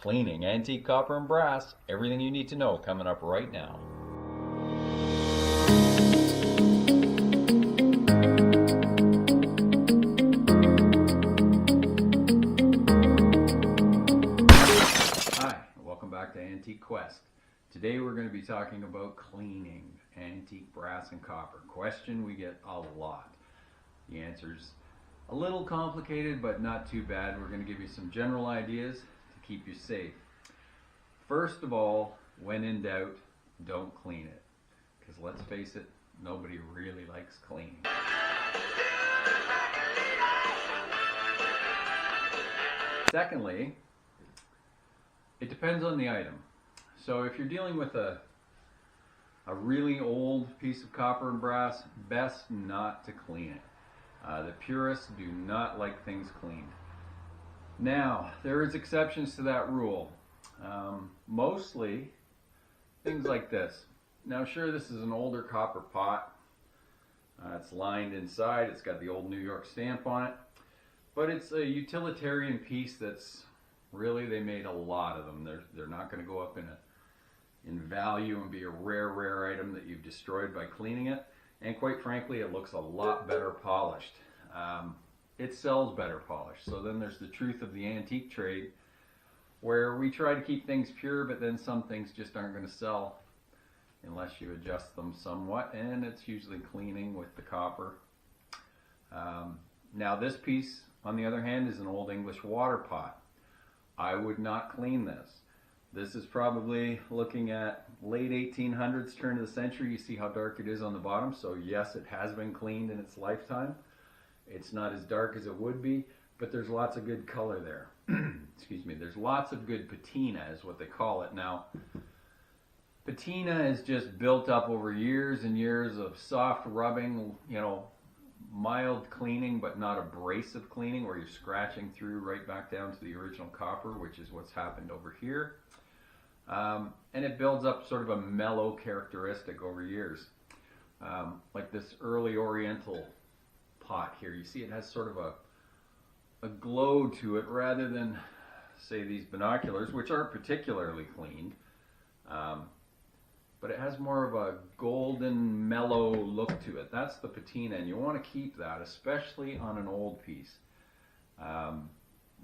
Cleaning antique copper and brass. Everything you need to know coming up right now. Hi, welcome back to Antique Quest. Today we're going to be talking about cleaning antique brass and copper. Question we get a lot. The answer's a little complicated, but not too bad. We're going to give you some general ideas to keep you safe. First of all, when in doubt, don't clean it. Because let's face it, nobody really likes cleaning. Secondly, it depends on the item. So if you're dealing with a really old piece of copper and brass, best not to clean it. The purists do not like things cleaned. Now, there is exceptions to that rule. Mostly things like this. Now sure, this is an older copper pot. It's lined inside, it's got the old New York stamp on it. But it's a utilitarian piece that's really, they made a lot of them. They're not going to go up in value and be a rare item that you've destroyed by cleaning it. And quite frankly, it looks a lot better polished. It sells better polished. So then there's the truth of the antique trade, where we try to keep things pure, but then some things just aren't going to sell unless you adjust them somewhat, and it's usually cleaning with the copper. Now this piece, on the other hand, is an old English water pot. I would not clean this. This is probably looking at late 1800s, turn of the century. You see how dark it is on the bottom. So yes, it has been cleaned in its lifetime. It's not as dark as it would be, but there's lots of good color there. Excuse me. There's lots of good patina is what they call it. Now, patina is just built up over years and years of soft rubbing, mild cleaning, but not abrasive cleaning where you're scratching through right back down to the original copper, which is what's happened over here. And it builds up sort of a mellow characteristic over years. Like this early Oriental pot here, you see it has sort of a glow to it rather than, say, these binoculars, which aren't particularly cleaned. But it has more of a golden, mellow look to it. That's the patina, and you want to keep that, especially on an old piece.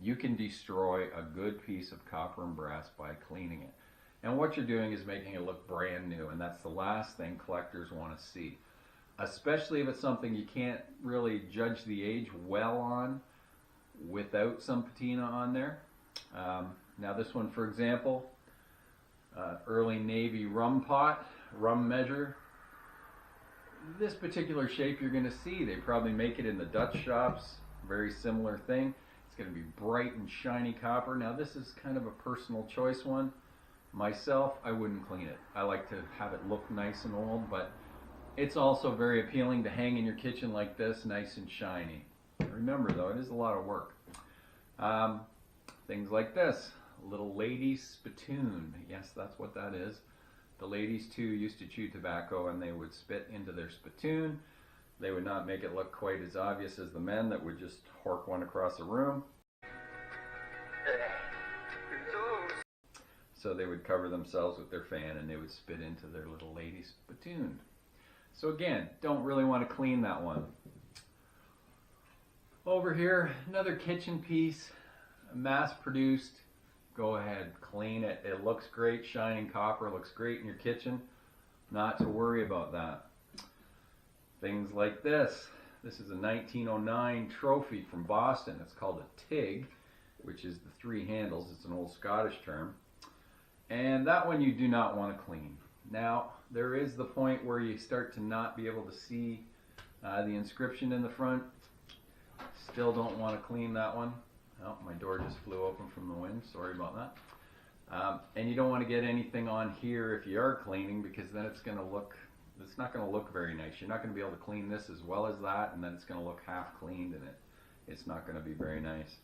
You can destroy a good piece of copper and brass by cleaning it. And what you're doing is making it look brand new, and that's the last thing collectors want to see. Especially if it's something you can't really judge the age well on without some patina on there. Now this one, for example, early Navy rum pot, rum measure. This particular shape you're going to see, they probably make it in the Dutch shops, very similar thing. It's going to be bright and shiny copper. Now this is kind of a personal choice one. Myself, I wouldn't clean it. I like to have it look nice and old, but it's also very appealing to hang in your kitchen like this, nice and shiny. Remember though, it is a lot of work. Things like this. Little lady's spittoon. Yes, that's what that is. The ladies too used to chew tobacco and they would spit into their spittoon. They would not make it look quite as obvious as the men that would just hork one across the room. So they would cover themselves with their fan and they would spit into their little lady's spittoon. So again, don't really want to clean that one. Over here, another kitchen piece, mass produced. Go ahead, clean it. It looks great, shining copper, looks great in your kitchen. Not to worry about that. Things like this. This is a 1909 trophy from Boston. It's called a TIG, which is the three handles. It's an old Scottish term. And that one you do not want to clean. Now, there is the point where you start to not be able to see the inscription in the front. Still don't want to clean that one. Oh, my door just flew open from the wind. Sorry about that. And you don't want to get anything on here if you are cleaning, because then it's not going to look very nice. You're not going to be able to clean this as well as that, and then it's going to look half cleaned, and it's not going to be very nice.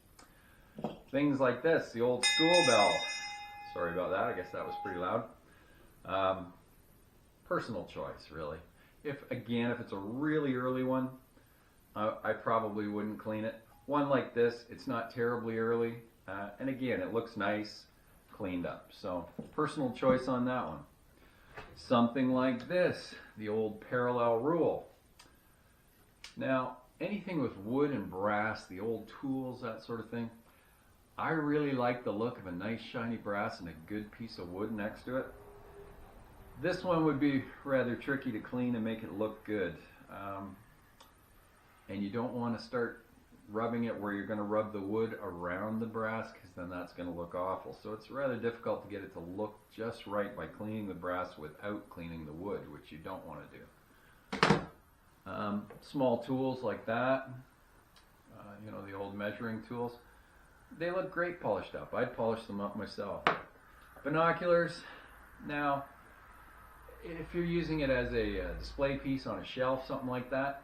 Things like this, the old school bell. Sorry about that. I guess that was pretty loud. Personal choice, really. If it's a really early one, I probably wouldn't clean it. One like this, it's not terribly early, and again, it looks nice. cleaned up. So personal choice on that one. Something like this, the old parallel rule. Now, anything with wood and brass, the old tools, that sort of thing, I really like the look of a nice shiny brass and a good piece of wood next to it. This one would be rather tricky to clean and make it look good. And you don't want to start rubbing it where you're going to rub the wood around the brass, because then that's going to look awful. So it's rather difficult to get it to look just right by cleaning the brass without cleaning the wood, which you don't want to do. Small tools like that, you know, the old measuring tools, they look great polished up. I'd polish them up myself. Binoculars, now, if you're using it as a display piece on a shelf, something like that,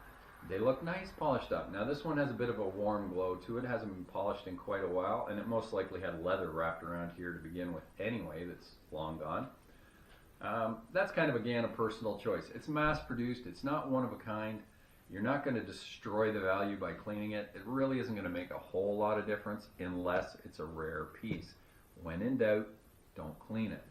they look nice polished up. Now this one has a bit of a warm glow to it. It hasn't been polished in quite a while, and it most likely had leather wrapped around here to begin with anyway, that's long gone. That's kind of, again, a personal choice. It's mass produced, it's not one of a kind. You're not going to destroy the value by cleaning it. It really isn't going to make a whole lot of difference unless it's a rare piece. When in doubt, don't clean it.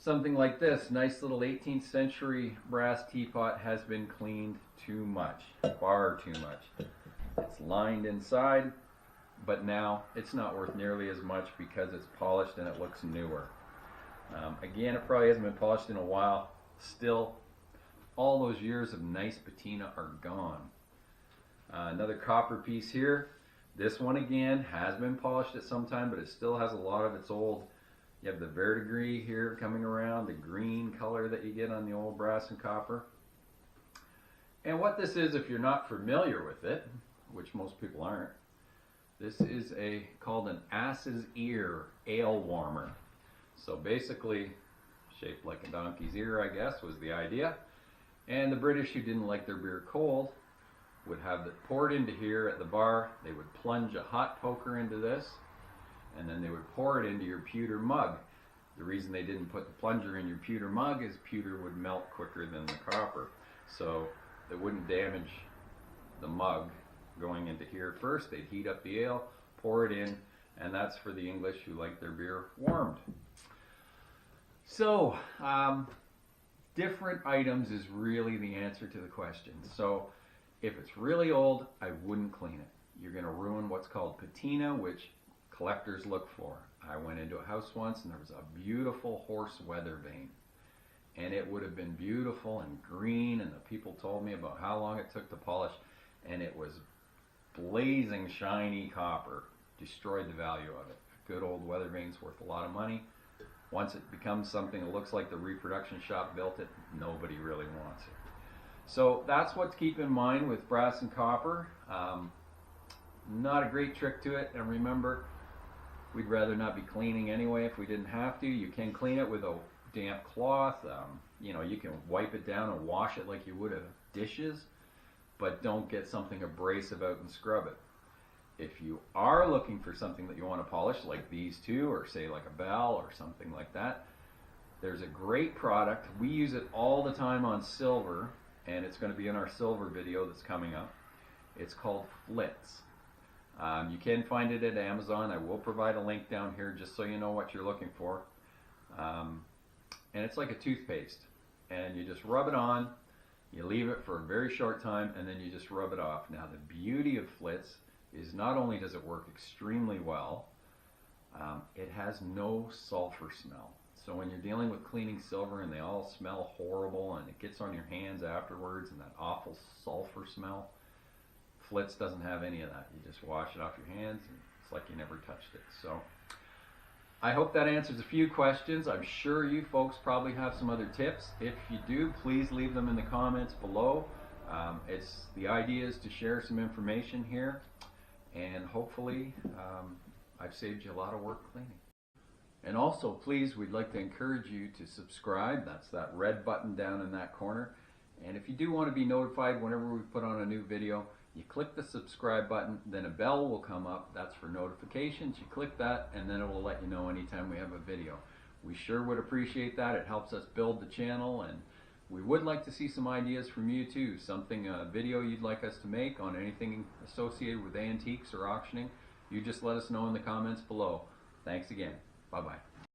Something like this, nice little 18th century brass teapot, has been cleaned too much, far too much. It's lined inside, but now it's not worth nearly as much because it's polished and it looks newer. Again, it probably hasn't been polished in a while. Still, all those years of nice patina are gone. Another copper piece here. This one again has been polished at some time, but it still has a lot of its old, you have the verdigris here coming around, the green color that you get on the old brass and copper. And what this is, if you're not familiar with it, which most people aren't, this is called an ass's ear ale warmer. So basically, shaped like a donkey's ear, I guess, was the idea. And the British, who didn't like their beer cold, would have it poured into here at the bar. They would plunge a hot poker into this, and then they would pour it into your pewter mug. The reason they didn't put the plunger in your pewter mug is pewter would melt quicker than the copper. So it wouldn't damage the mug going into here first. They'd heat up the ale, pour it in, and that's for the English who like their beer warmed. So, different items is really the answer to the question. So, if it's really old, I wouldn't clean it. You're going to ruin what's called patina, which collectors look for. I went into a house once and there was a beautiful horse weather vane. And it would have been beautiful and green, and the people told me about how long it took to polish, and it was blazing shiny copper. Destroyed the value of it. A good old weather vane's worth a lot of money. Once it becomes something that looks like the reproduction shop built it, nobody really wants it. So that's what to keep in mind with brass and copper. Not a great trick to it, and remember, we'd rather not be cleaning anyway if we didn't have to. You can clean it with a damp cloth. You know, you can wipe it down and wash it like you would have dishes, but don't get something abrasive out and scrub it. If you are looking for something that you want to polish, like these two, or say like a bell or something like that, there's a great product. We use it all the time on silver, and it's going to be in our silver video that's coming up. It's called FLITZ. You can find it at Amazon. I will provide a link down here just so you know what you're looking for. And it's like a toothpaste. And you just rub it on, you leave it for a very short time, and then you just rub it off. Now the beauty of FLITZ is not only does it work extremely well, it has no sulfur smell. So when you're dealing with cleaning silver and they all smell horrible and it gets on your hands afterwards and that awful sulfur smell, FLITZ doesn't have any of that. You just wash it off your hands and it's like you never touched it. So I hope that answers a few questions. I'm sure you folks probably have some other tips. If you do, please leave them in the comments below. The idea is to share some information here, and hopefully I've saved you a lot of work cleaning. And also, please, we'd like to encourage you to subscribe. That's that red button down in that corner. And if you do want to be notified whenever we put on a new video, you click the subscribe button, then a bell will come up. That's for notifications. You click that, and then it will let you know anytime we have a video. We sure would appreciate that. It helps us build the channel, and we would like to see some ideas from you too. A video you'd like us to make on anything associated with antiques or auctioning. You just let us know in the comments below. Thanks again. Bye-bye.